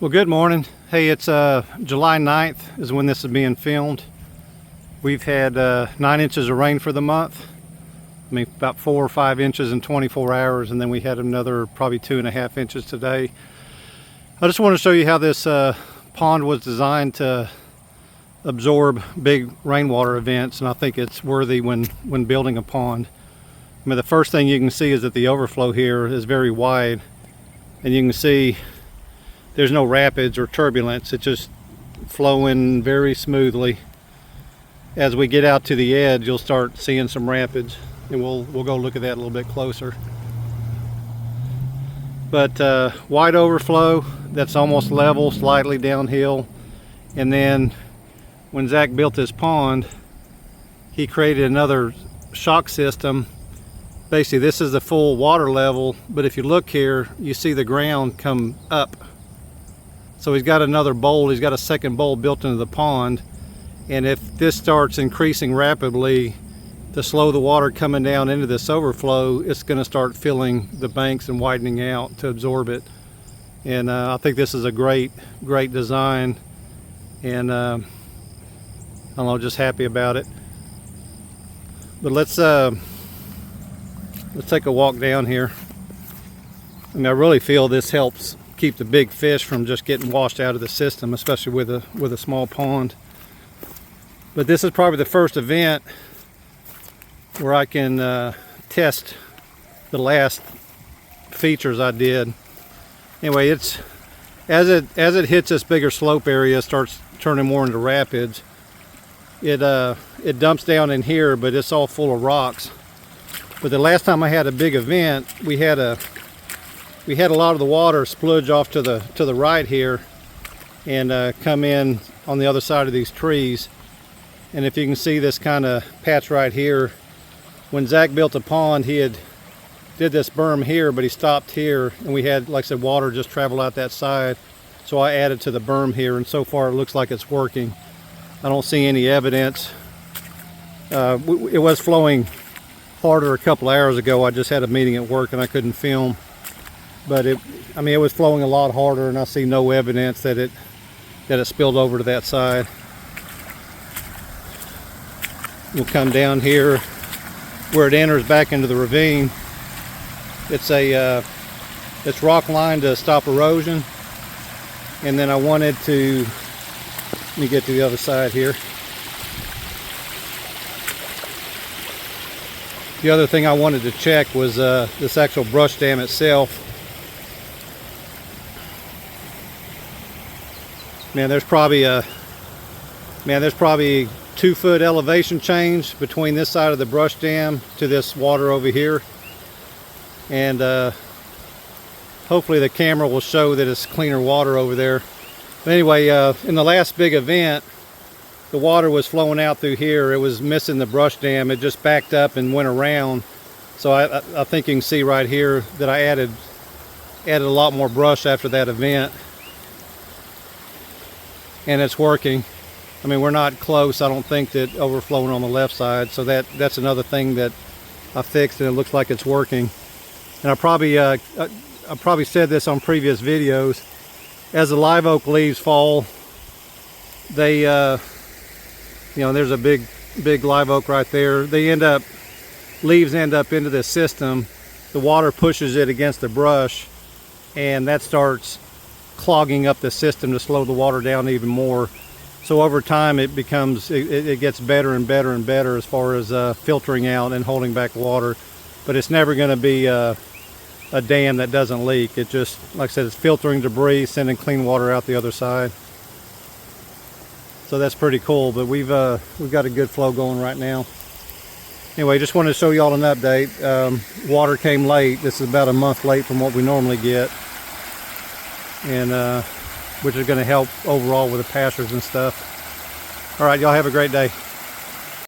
Well, good morning. Hey, it's July 9th is when this is being filmed. We've had 9 inches of rain for the month. I mean, about 4 or 5 inches in 24 hours, and then we had another probably 2.5 inches today. I just want to show you how this pond was designed to absorb big rainwater events, and I think it's worthy when building a pond. I mean, the first thing you can see is that the overflow here is very wide, and you can see there's no rapids or turbulence. It's just flowing very smoothly. As we get out to the edge, you'll start seeing some rapids, and we'll go look at that a little bit closer. But wide overflow that's almost level, slightly downhill. And then when Zach built this pond, he created another shock system. Basically, this is the full water level, but if you look here, you see the ground come up. So he's got another bowl, he's got a second bowl built into the pond. And if this starts increasing rapidly to slow the water coming down into this overflow, it's going to start filling the banks and widening out to absorb it. And I think this is a great design, and I don't know, just happy about it. But let's take a walk down here. I mean, I really feel this helps keep the big fish from just getting washed out of the system, especially with a small pond. But this is probably the first event where I can test the last features I did. Anyway, it's as it hits this bigger slope area, starts turning more into rapids. It dumps down in here, but it's all full of rocks. But the last time I had a big event, we had a lot of the water spludge off to the right here and come in on the other side of these trees. And if you can see this kind of patch right here, when Zach built the pond, he did this berm here, but he stopped here, and we had, like I said, water just travel out that side. So I added to the berm here, and so far it looks like it's working. I don't see any evidence. It was flowing harder a couple hours ago. I just had a meeting at work and I couldn't film. But it was flowing a lot harder, and I see no evidence that it spilled over to that side. We'll come down here where it enters back into the ravine. It's rock lined to stop erosion. And then I wanted to, let me get to the other side here. The other thing I wanted to check was this actual brush dam itself. Man, there's probably 2-foot elevation change between this side of the brush dam to this water over here. And hopefully the camera will show that it's cleaner water over there. But anyway, in the last big event, the water was flowing out through here. It was missing the brush dam. It just backed up and went around. So I think you can see right here that I added a lot more brush after that event. And it's working. I mean, we're not close. I don't think that overflowing on the left side. So that's another thing that I fixed, and it looks like it's working. And I probably said this on previous videos. As the live oak leaves fall, they there's a big live oak right there. Leaves end up into this system. The water pushes it against the brush, and that starts clogging up the system to slow the water down even more. So over time it gets better and better and better as far as filtering out and holding back water. But it's never going to be a dam that doesn't leak. It just, like I said, it's filtering debris, sending clean water out the other side. So that's pretty cool. But we've got a good flow going right now. Anyway, just wanted to show you all an update. Water came late. This is about a month late from what we normally get, and which is going to help overall with the pastures and stuff. All right, y'all have a great day.